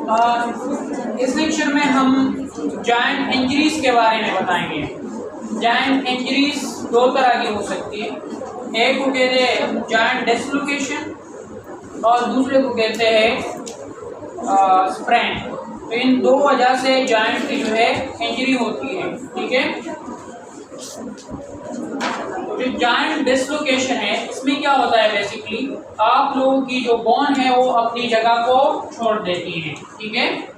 इस लेक्चर में हम जॉइंट इंजरीज के बारे में बताएंगे। जॉइंट इंजरीज दो तरह की हो सकती है, एक को कहते हैं जॉइंट डिसलोकेशन और दूसरे को कहते हैं स्प्रैन। तो इन दो वजह से जॉइंट की जो है इंजरी होती है, ठीक है। जो जॉइंट डिसलोकेशन है इसमें क्या होता है, बेसिकली आप लोगों की जो बोन है वो अपनी जगह को छोड़ देती है, ठीक है।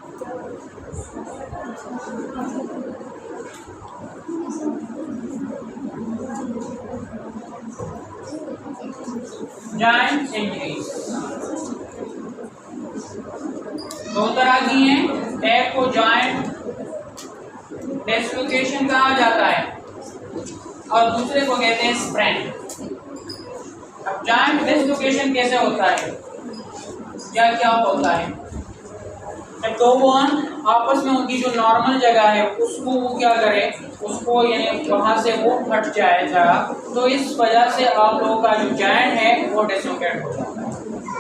जॉइंट इंजरीज दो तरह की हैं, एक को जॉइंट डिसलोकेशन कहा जाता है और दूसरे को कहते हैं स्प्रैन। अब जॉइंट डिसलोकेशन कैसे होता है, क्या क्या होता है? जब दो बोन आपस में उनकी जो नॉर्मल जगह है उसको वो क्या करे, उसको यानी वहां से वो फट जाएगा, तो इस वजह से आप लोगों का जो जॉइंट है वो डिसलोकेट हो जाता है।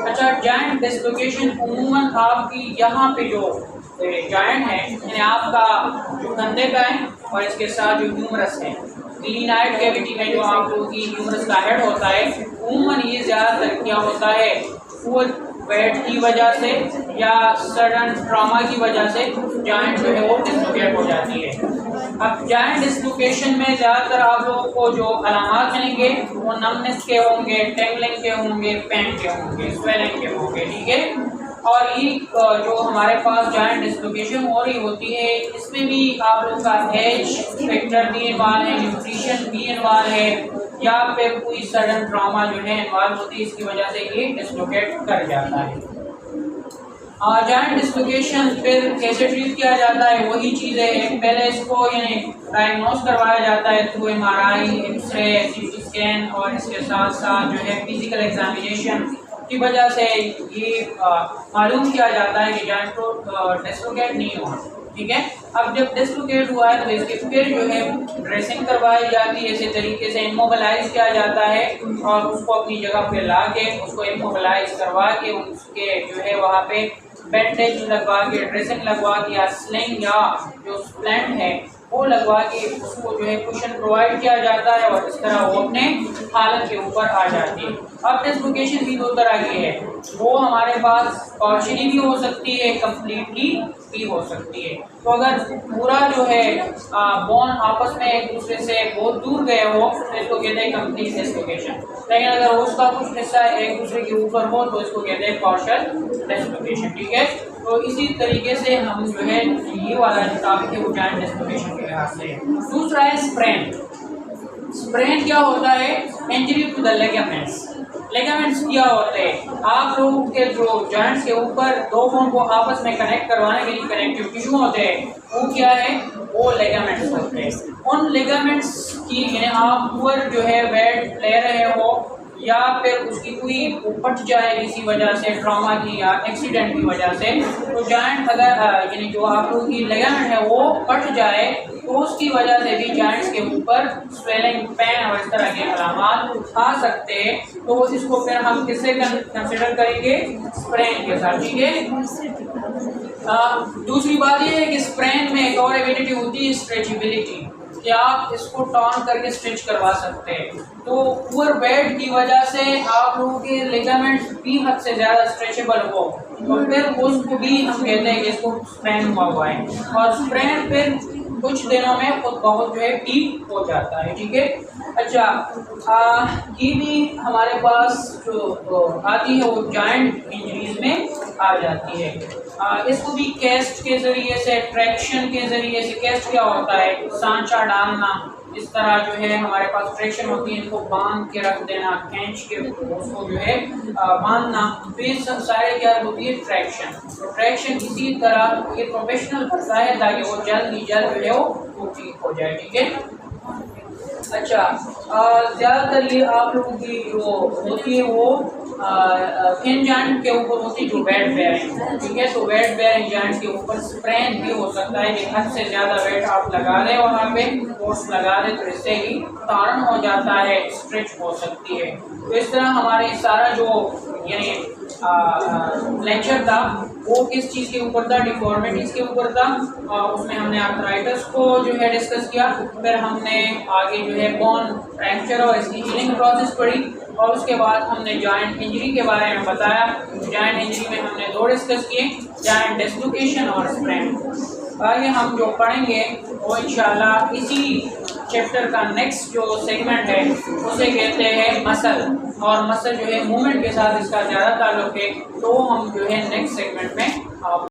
अच्छा, जॉइंट डिसलोकेशन उम्मन आपकी यहाँ पे जो जॉइंट है यानी आपका जो कंधे का है और इसके साथ जो ह्यूमरस है, ग्लीनाइड कैविटी में जो आप लोगों की ह्यूमरस का हेड होता है, उम्मन ये ज़्यादातर क्या होता है, वो वेट की वजह से या सडन ट्रॉमा की वजह से जॉइंट जो है वो डिसलोकेट हो जाती है। अब जॉइंट डिसलोकेशन में ज़्यादातर आप लोगों को जो अलामात मिलेंगे वो नमनेस के होंगे, टेंगलिंग के होंगे, पेन के होंगे, स्वेलिंग के होंगे, ठीक है। और ये जो हमारे पास जॉइंट डिसलोकेशन हो रही होती है इसमें भी आप लोगों का एज फैक्टर भी इन्वॉल्व है, न्यूट्रिशन भी इन्वॉल्व है, या फिर कोई सडन ट्रॉमा जो है इन्वॉल्व होती है, इसकी वजह से ये डिसलोकेट कर जाता है। जॉइंट डिसलोकेशन फिर कैसे ट्रीट किया जाता है, वही चीज़ें हैं। पहले इसको यानी डायग्नोस करवाया जाता है through MRI, x ray, CT scan और इसके साथ साथ जो है फिजिकल एग्जामिनेशन की वजह से ये मालूम किया जाता है कि जॉइंट को डिसलोकेट नहीं हुआ, ठीक है। अब जब डिसलोकेट हुआ है तो इसके फिर जो है ड्रेसिंग करवाई जाती है, इसी तरीके से इमोबिलाइज किया जाता है और उसको अपनी जगह पे ला के उसको इमोबिलाइज करवा के उसके जो है वहाँ पे बैंडेज लगवा के, ड्रेसिंग लगवा के या स्लिंग या जो स्प्लेंट है वो लगवा के उसको जो है कुशन प्रोवाइड किया जाता है और इस तरह वो अपने हालत के ऊपर आ जाती है। अब डिसलोकेशन भी दो तरह की है, वो हमारे पास पार्शियली भी हो सकती है, कंप्लीटली भी हो सकती है। तो अगर पूरा जो है बोन आपस में एक दूसरे से बहुत दूर गए हो तो इसको कहते हैं कंप्लीट डिसलोकेशन, लेकिन अगर उसका कुछ हिस्सा एक दूसरे के ऊपर हो तो इसको कहते हैं पार्शियल डिसलोकेशन, ठीक है। तो इसी तरीके से हम जो है ये वाला जो टॉपिक है वो जॉइंट डिसलोकेशन के लिहाज से। दूसरा है स्प्रैन। स्प्रैन क्या होता है, injury to the ligaments. Ligaments क्या होते हैं, आप लोगों के जो जॉइंट्स के ऊपर दो बोन को आपस में कनेक्ट करवाने के लिए कनेक्टिव टिश्यू होते हैं, वो क्या है, वो लिगामेंट्स होते हैं। उन लिगामेंट्स की यानी आप ऊपर जो है वेट ले रहे हो या फिर उसकी कोई फट जाए किसी वजह से, ट्रॉमा की या एक्सीडेंट की वजह से, तो जॉइंट अगर यानी जो आप लोगों की लिगामेंट है वो फट जाए तो उसकी वजह से भी जॉइंट्स के ऊपर स्वेलिंग, पेन और इस तरह के अलामात आ सकते हैं। तो इसको फिर हम किससे कंसिडर करेंगे, स्प्रैन के साथ, ठीक है। दूसरी बात ये है कि स्प्रैन में एक और एबिलिटी होती है स्ट्रेचेबिलिटी, कि आप इसको टर्न करके स्ट्रेच करवा सकते हैं। तो ओवर वेट की वजह से आप लोगों के लिगामेंट्स भी हद से ज़्यादा स्ट्रेचेबल हो तो फिर उसको भी हम कहते हैं कि इसको स्प्रैन हुआ है, और स्प्रैन फिर कुछ दिनों में खुद बहुत जो है ठीक हो जाता है, ठीक है। अच्छा, ये भी हमारे पास जो आती है वो जॉइंट इंजरीज में आ जाती है। इसको भी कैस्ट के ज़रिए से, ट्रैक्शन के ज़रिए से, कैस्ट क्या होता है, सांचा डालना, इस तरह जो है हमारे पास ट्रैक्शन होती है, इनको बांध के रख देना, खींच के उसको जो है बांधना, तो ये सब सारे क्या होती है, ट्रैक्शन। तो ट्रैक्शन इसी तरह ये प्रोफेशनल करता है ताकि वो जल्द ही जल्द जो है वो ठीक हो जाए, ठीक है। अच्छा, ज़्यादातर ये आप लोगों की जो होती है वो थिन जॉइंट के ऊपर होती जो वेट बेयरिंग, ठीक है। तो वेट बेयरिंग जॉइंट के ऊपर स्प्रेन भी हो सकता है कि हद से ज़्यादा वेट आप लगा दें, वहाँ पे फोर्स लगा दें, तो इससे ही कारण हो जाता है, स्ट्रेच हो सकती है। तो इस तरह हमारे सारा जो यानी लेक्चर था वो किस चीज़ के ऊपर था, डिफॉर्मिटीज़ के ऊपर था। उसमें हमने आर्थराइटिस को जो है डिस्कस किया, फिर हमने आगे जो है बोन फ्रैक्चर और इसकी हीलिंग प्रोसेस पढ़ी, और उसके बाद हमने जॉइंट इंजरी के बारे में बताया। जॉइंट इंजरी में हमने दो डिस्कस किए, जॉइंट डिस्लोकेशन और स्प्रेन। आगे हम जो पढ़ेंगे वो इंशाल्लाह इसी चैप्टर का नेक्स्ट जो सेगमेंट है उसे कहते हैं मसल, और मसल जो है मूवमेंट के साथ इसका ज़्यादा ताल्लुक है, तो हम जो है नेक्स्ट सेगमेंट में